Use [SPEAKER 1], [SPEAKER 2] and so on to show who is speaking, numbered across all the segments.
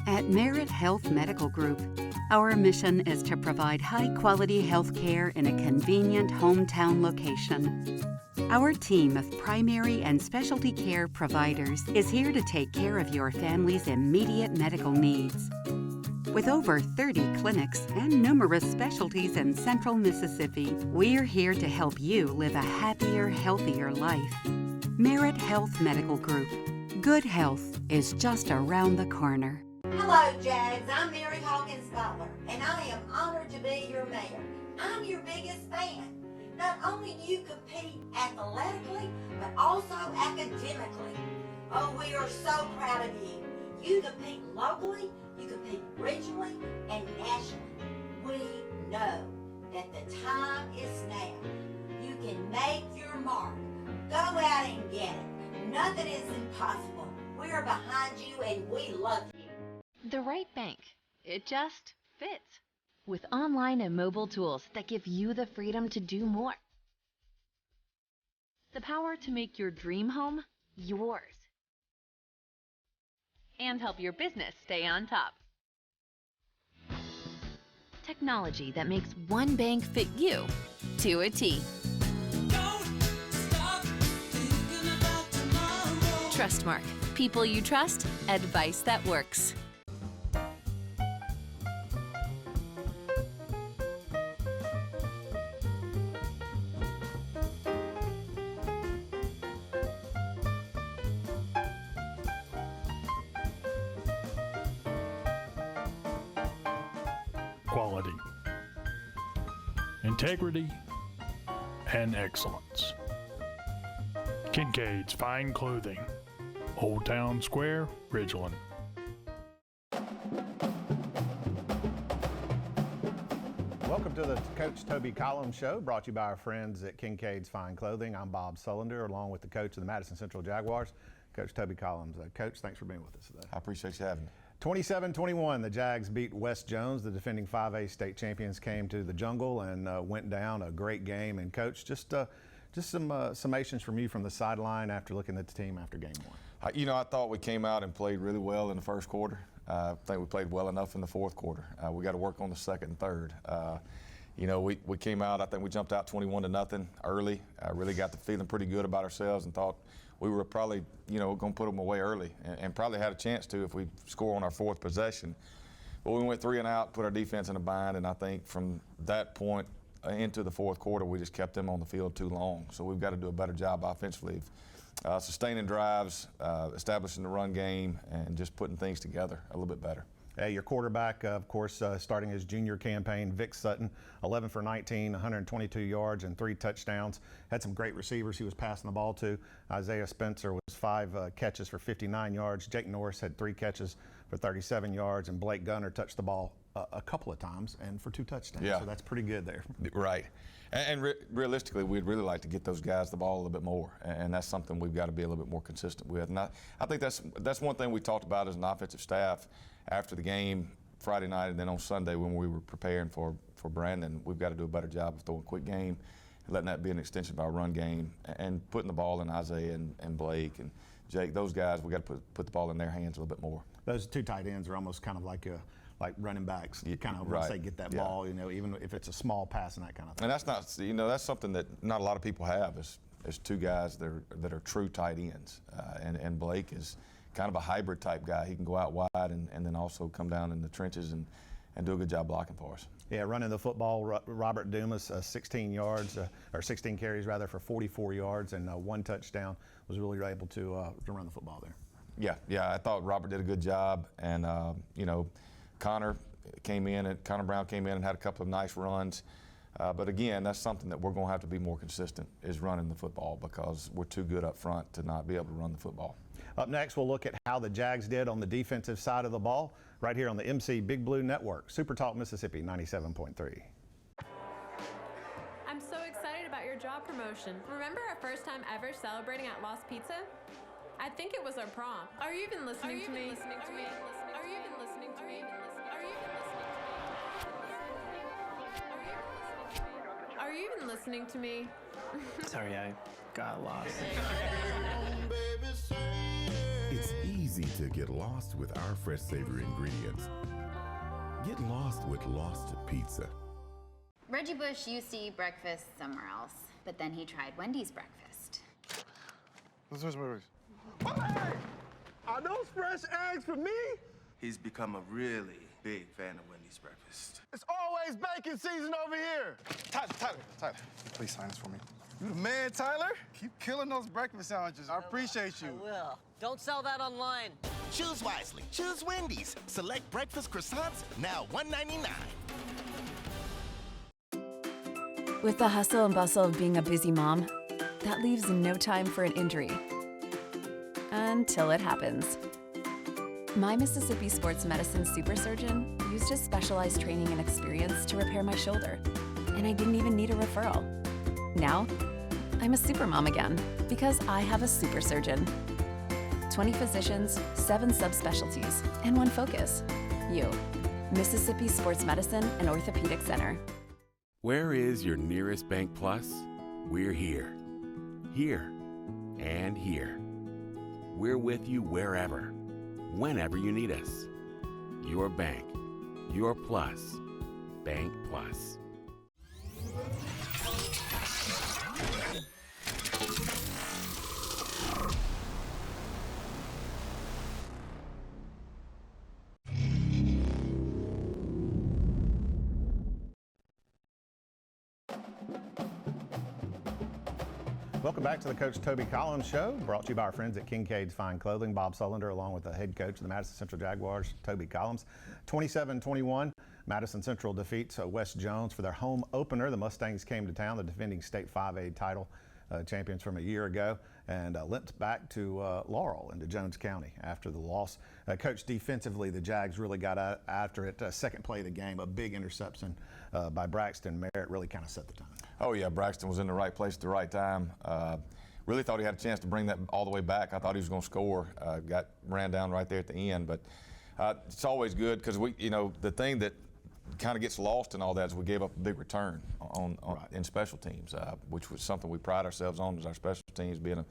[SPEAKER 1] At Merit Health Medical Group, our mission is to provide high-quality health care in a convenient hometown location. Our team of primary and specialty care providers is here to take care of your family's immediate medical needs. With over 30 clinics and numerous specialties in Central Mississippi, we're here to help you live a happier, healthier life. Merit Health Medical Group. Good health is just around the corner.
[SPEAKER 2] Hello, Jags. I'm Mary Hawkins Butler, and I am honored to be your mayor. I'm your biggest fan. Not only do you compete athletically, but also academically. Oh, we are so proud of you. You compete locally, you compete regionally, and nationally. We know that the time is now. You can make your mark. Go out and get it. Nothing is impossible. We are behind you, and we love you.
[SPEAKER 3] The right bank. It just fits. With online and mobile tools that give you the freedom to do more. The power to make your dream home yours. And help your business stay on top. Technology that makes one bank fit you to a T. Trustmark. People you trust, advice that works.
[SPEAKER 4] Quality, integrity, and excellence. Kincaid's Fine Clothing, Old Town Square, Ridgeland.
[SPEAKER 5] Welcome to the Coach Toby Collums Show, brought to you by our friends at Kincaid's Fine Clothing. I'm Bob Sullender, along with the coach of the Madison Central Jaguars, Coach Toby Collums. Coach, thanks for being with us today.
[SPEAKER 6] I appreciate you having me. 27-21, the Jags beat West Jones. The defending 5A state champions came to the Jungle and went down. A great game. And Coach, just some summations from you from the sideline after looking at the team after game one.
[SPEAKER 7] I thought we came out and played really well in the first quarter. I think we played well enough in the fourth quarter. We got to work on the second and third. We came out, I think we jumped out 21-0 early. Really got the feeling pretty good about ourselves and thought we were probably, going to put them away early and probably had a chance to if we score on our fourth possession. But we went 3 and out, put our defense in a bind, and I think from that point into the fourth quarter, we just kept them on the field too long. So we've got to do a better job offensively, sustaining drives, establishing the run game, and just putting things together a little bit better.
[SPEAKER 5] Your quarterback, of course, starting his junior campaign, Vic Sutton, 11 for 19, 122 yards and 3 touchdowns. Had some great receivers he was passing the ball to. Isaiah Spencer was 5 catches for 59 yards. Jake Norris had 3 catches for 37 yards, and Blake Gunner touched the ball a couple of times and for 2 touchdowns.
[SPEAKER 7] Yeah.
[SPEAKER 5] So that's pretty good there.
[SPEAKER 7] Right. And realistically, we'd really like to get those guys the ball a little bit more, and that's something we've got to be a little bit more consistent with. And I think that's one thing we talked about as an offensive staff after the game Friday night, and then on Sunday when we were preparing for Brandon. We've got to do a better job of throwing a quick game, letting that be an extension of our run game, and putting the ball in Isaiah and Blake and Jake. Those guys, we got to put the ball in their hands a little bit more.
[SPEAKER 5] Those 2 tight ends are almost kind of like running backs. You kind of once they get that ball, even if it's a small pass and that kind of thing.
[SPEAKER 7] And that's not, that's something that not a lot of people have is 2 guys that are true tight ends. And Blake is kind of a hybrid type guy. He can go out wide and then also come down in the trenches and do a good job blocking for us.
[SPEAKER 5] Yeah, running the football, Robert Dumas, 16 carries rather for 44 yards and 1 touchdown. Was really able to run the football there.
[SPEAKER 7] Yeah, I thought Robert did a good job, and Connor Brown came in and had a couple of nice runs. But again, that's something that we're going to have to be more consistent, is running the football, because we're too good up front to not be able to run the football.
[SPEAKER 5] Up next, we'll look at how the Jags did on the defensive side of the ball right here on the MC Big Blue Network, Super Talk Mississippi 97.3.
[SPEAKER 8] I'm so excited about your job promotion. Remember our first time ever celebrating at Lost Pizza? I think it was our prom. Are you even listening to me? Are you even listening to me? Are you even listening to me? Are you even listening to me?
[SPEAKER 9] Sorry, I got lost. It's easy to get lost with our fresh, savory ingredients. Get lost with Lost Pizza.
[SPEAKER 10] Reggie Bush used to eat breakfast somewhere else, but then he tried Wendy's breakfast.
[SPEAKER 11] Hey! Are those fresh eggs for me?
[SPEAKER 12] He's become a really big fan of Wendy's breakfast.
[SPEAKER 11] It's always bacon season over here. Tyler, please sign this for me. You the man, Tyler. Keep killing those breakfast sandwiches. I appreciate you.
[SPEAKER 13] I will. Don't sell that online.
[SPEAKER 14] Choose wisely. Choose Wendy's. Select breakfast croissants, now $1.99.
[SPEAKER 15] With the hustle and bustle of being a busy mom, that leaves no time for an injury. Until it happens. My Mississippi Sports Medicine super surgeon used his specialized training and experience to repair my shoulder, and I didn't even need a referral. Now, I'm a super mom again because I have a super surgeon. 20 physicians, 7 subspecialties, and 1 focus. You. Mississippi Sports Medicine and Orthopedic Center.
[SPEAKER 9] Where is your nearest Bank Plus? We're here. Here. And here. We're with you wherever, whenever you need us. Your bank. Your plus. Bank Plus.
[SPEAKER 6] Welcome back to the Coach Toby Collins Show, brought to you by our friends at Kincaid's Fine Clothing. Bob Sullender, along with the head coach of the Madison Central Jaguars, Toby Collins. 27-21, Madison Central defeats West Jones for their home opener. The Mustangs came to town, the defending state 5A title champions from a year ago, and limped back to Laurel into Jones County after the loss. Coach, defensively, the Jags really got after it. Second play of the game, a big interception by Braxton Merritt really kind of set the tone.
[SPEAKER 7] Oh, yeah, Braxton was in the right place at the right time. Really thought he had a chance to bring that all the way back. I thought he was going to score. Got ran down right there at the end. But it's always good because the thing that kind of gets lost in all that is we gave up a big return in special teams, which was something we pride ourselves on as our special teams being a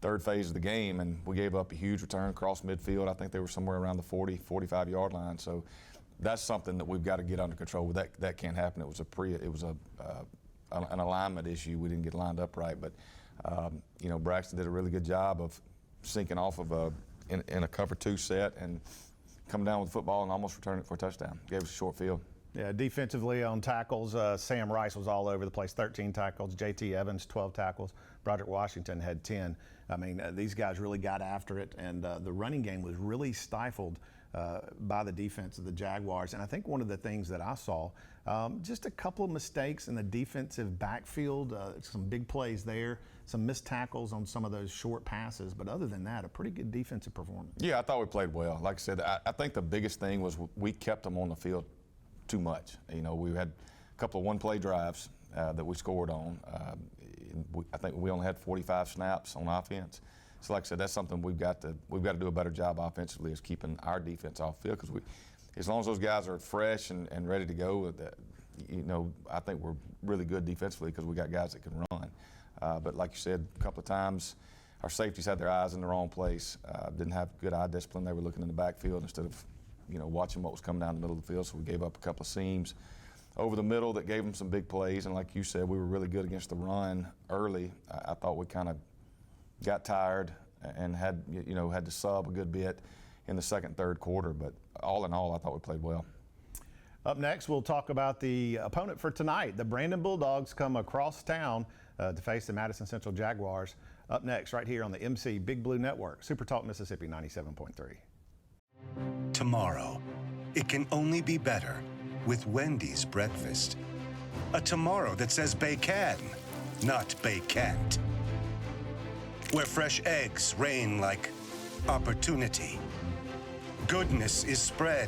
[SPEAKER 7] third phase of the game. And we gave up a huge return across midfield. I think they were somewhere around the 40, 45-yard line. So that's something that we've got to get under control. That can't happen. It was an alignment issue. We didn't get lined up right, but Braxton did a really good job of sinking off of in a cover 2 set and coming down with the football and almost returning it for a touchdown. Gave us a short field.
[SPEAKER 6] Yeah, defensively on tackles, Sam Rice was all over the place, 13 tackles. J.T. Evans, 12 tackles. Broderick Washington had 10. I mean, these guys really got after it, and the running game was really stifled by the defense of the Jaguars. And I think one of the things that I saw, just a couple of mistakes in the defensive backfield, some big plays there, some missed tackles on some of those short passes. But other than that, a pretty good defensive performance.
[SPEAKER 7] Yeah, I thought we played well. Like I said, I think the biggest thing was we kept them on the field too much. We had a couple of one-play drives that we scored on. I think we only had 45 snaps on offense. So like I said, that's something we've got to do a better job offensively, is keeping our defense off field, because as long as those guys are fresh and ready to go, I think we're really good defensively because we got guys that can run. But like you said, a couple of times our safeties had their eyes in the wrong place, didn't have good eye discipline. They were looking in the backfield instead of watching what was coming down the middle of the field, so we gave up a couple of seams over the middle that gave them some big plays. And like you said, we were really good against the run early. I thought we kind of got tired and had to sub a good bit in the second, third quarter. But all in all, I thought we played well.
[SPEAKER 6] Up next, we'll talk about the opponent for tonight. The Brandon Bulldogs come across town to face the Madison Central Jaguars. Up next, right here on the MC Big Blue Network, Super Talk Mississippi 97.3.
[SPEAKER 16] Tomorrow, it can only be better with Wendy's breakfast. A tomorrow that says bacon, not bacant. Where fresh eggs reign like opportunity. Goodness is spread.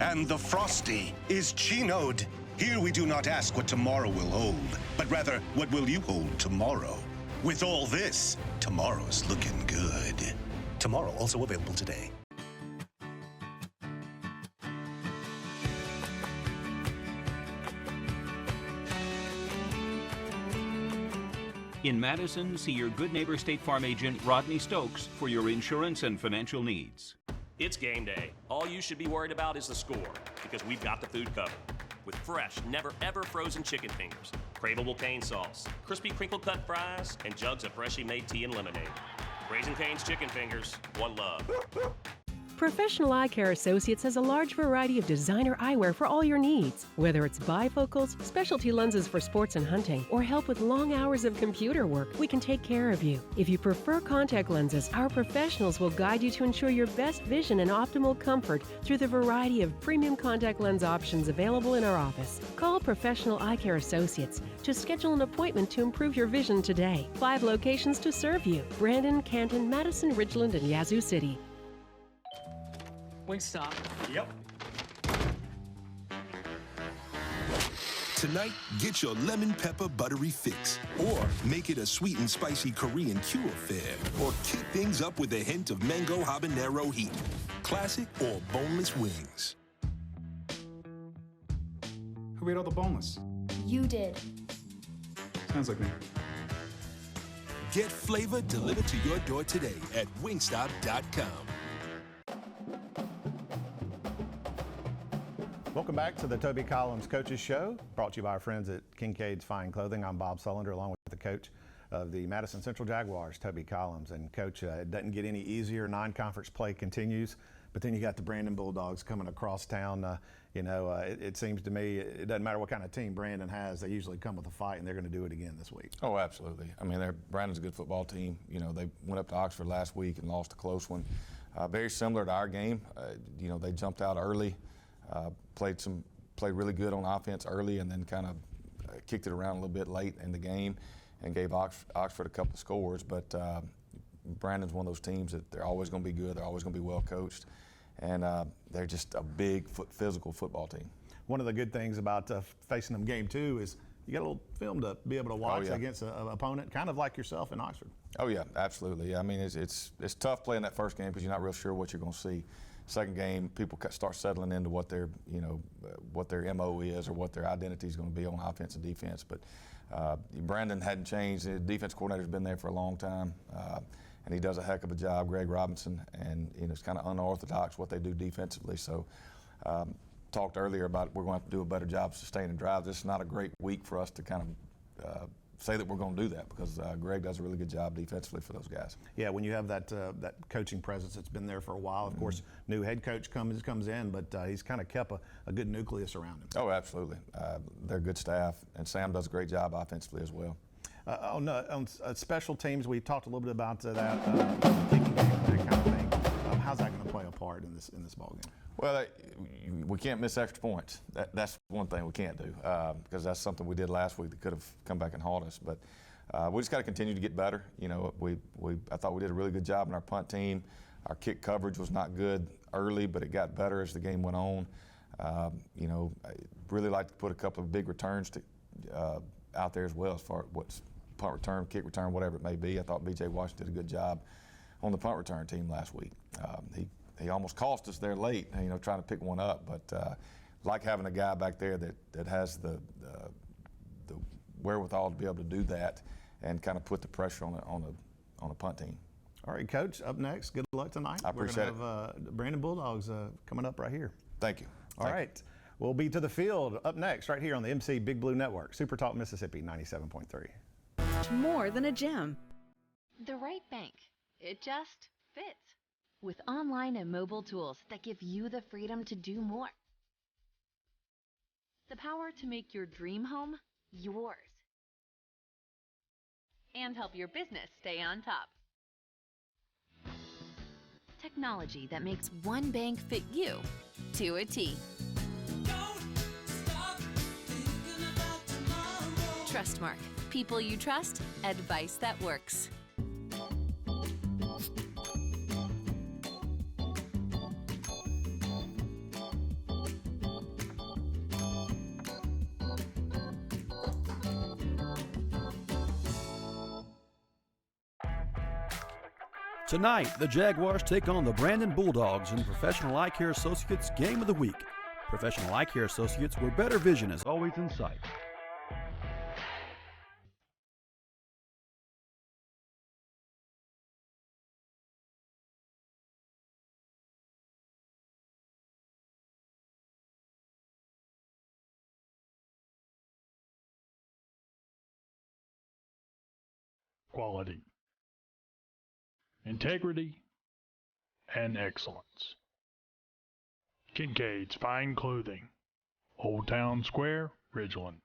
[SPEAKER 16] And the Frosty is chinoed. Here we do not ask what tomorrow will hold, but rather, what will you hold tomorrow? With all this, tomorrow's looking good. Tomorrow also available today.
[SPEAKER 17] In Madison, see your good neighbor State Farm agent Rodney Stokes for your insurance and financial needs.
[SPEAKER 18] It's game day. All you should be worried about is the score, because we've got the food covered. With fresh, never ever frozen chicken fingers, craveable cane sauce, crispy crinkle cut fries, and jugs of freshly made tea and lemonade. Raising Cane's Chicken Fingers, one love.
[SPEAKER 19] Professional Eye Care Associates has a large variety of designer eyewear for all your needs. Whether it's bifocals, specialty lenses for sports and hunting, or help with long hours of computer work, we can take care of you. If you prefer contact lenses, our professionals will guide you to ensure your best vision and optimal comfort through the variety of premium contact lens options available in our office. Call Professional Eye Care Associates to schedule an appointment to improve your vision today. 5 locations to serve you: Brandon, Canton, Madison, Ridgeland, and Yazoo City.
[SPEAKER 20] Wingstop.
[SPEAKER 14] Yep. Tonight, get your lemon pepper buttery fix. Or make it a sweet and spicy Korean Q affair. Or kick things up with a hint of mango habanero heat. Classic or boneless wings.
[SPEAKER 21] Who ate all the boneless?
[SPEAKER 22] You did.
[SPEAKER 21] Sounds like me.
[SPEAKER 14] Get flavor delivered to your door today at wingstop.com.
[SPEAKER 5] Welcome back to the Toby Collums Coaches Show, brought to you by our friends at Kincaid's Fine Clothing. I'm Bob Sullender, along with the coach of the Madison Central Jaguars, Toby Collums. And Coach, it doesn't get any easier. Non-conference play continues, but then you got the Brandon Bulldogs coming across town. It seems to me it doesn't matter what kind of team Brandon has, they usually come with a fight, and they're going to do it again this week.
[SPEAKER 7] Oh, absolutely. I mean, Brandon's a good football team. You know, they went up to Oxford last week and lost a close one. Very similar to our game. They jumped out early. Played really good on offense early, and then kind of kicked it around a little bit late in the game and gave Oxford a couple of scores. But Brandon's one of those teams that they're always going to be good. They're always going to be well coached, and they're just a big physical football team.
[SPEAKER 5] One of the good things about facing them game 2 is you got a little film to be able to watch against an opponent, kind of like yourself in Oxford.
[SPEAKER 7] Oh yeah, absolutely. I mean, it's tough playing that first game because you're not real sure what you're going to see. Second game, people start settling into what their MO is or what their identity is going to be on offense and defense. But Brandon hadn't changed. The defense coordinator's been there for a long time, and he does a heck of a job, Greg Robinson. And it's kind of unorthodox what they do defensively. So talked earlier about we're going to have to do a better job of sustaining drives. This is not a great week for us to kind of say that we're going to do that because Greg does a really good job defensively for those guys.
[SPEAKER 5] Yeah, when you have that coaching presence that's been there for a while, of course, new head coach comes in, but he's kind of kept a good nucleus around him.
[SPEAKER 7] Oh, absolutely. They're good staff, and Sam does a great job offensively as well.
[SPEAKER 5] On special teams, we talked a little bit about that, kicking game, that kind of thing. How's that going to play a part in this ball game?
[SPEAKER 7] Well, we can't miss extra points. That's one thing we can't do because that's something we did last week that could have come back and haunt us. But we just got to continue to get better. I thought we did a really good job in our punt team. Our kick coverage was not good early, but it got better as the game went on. I really like to put a couple of big returns out there as well as far as what's punt return, kick return, whatever it may be. I thought B.J. Washington did a good job on the punt return team last week. He almost cost us there late, trying to pick one up. But like having a guy back there that has the wherewithal to be able to do that and kind of put the pressure on a punt team.
[SPEAKER 5] All right, Coach. Up next, good luck tonight.
[SPEAKER 7] I appreciate it.
[SPEAKER 5] We're going to have Brandon Bulldogs coming up right here.
[SPEAKER 7] Thank you.
[SPEAKER 5] All right. We'll be to the field up next right here on the MC Big Blue Network. Super Talk Mississippi 97.3.
[SPEAKER 23] More than a gym.
[SPEAKER 3] The right bank. It just fits. With online and mobile tools that give you the freedom to do more. The power to make your dream home yours. And help your business stay on top. Technology that makes one bank fit you to a T. Trustmark. People you trust, advice that works.
[SPEAKER 24] Tonight, the Jaguars take on the Brandon Bulldogs in Professional Eye Care Associates Game of the Week. Professional Eye Care Associates, where better vision is always in sight.
[SPEAKER 4] quality, integrity, and excellence. Kincaid's Fine Clothing, Old Town Square, Ridgeland.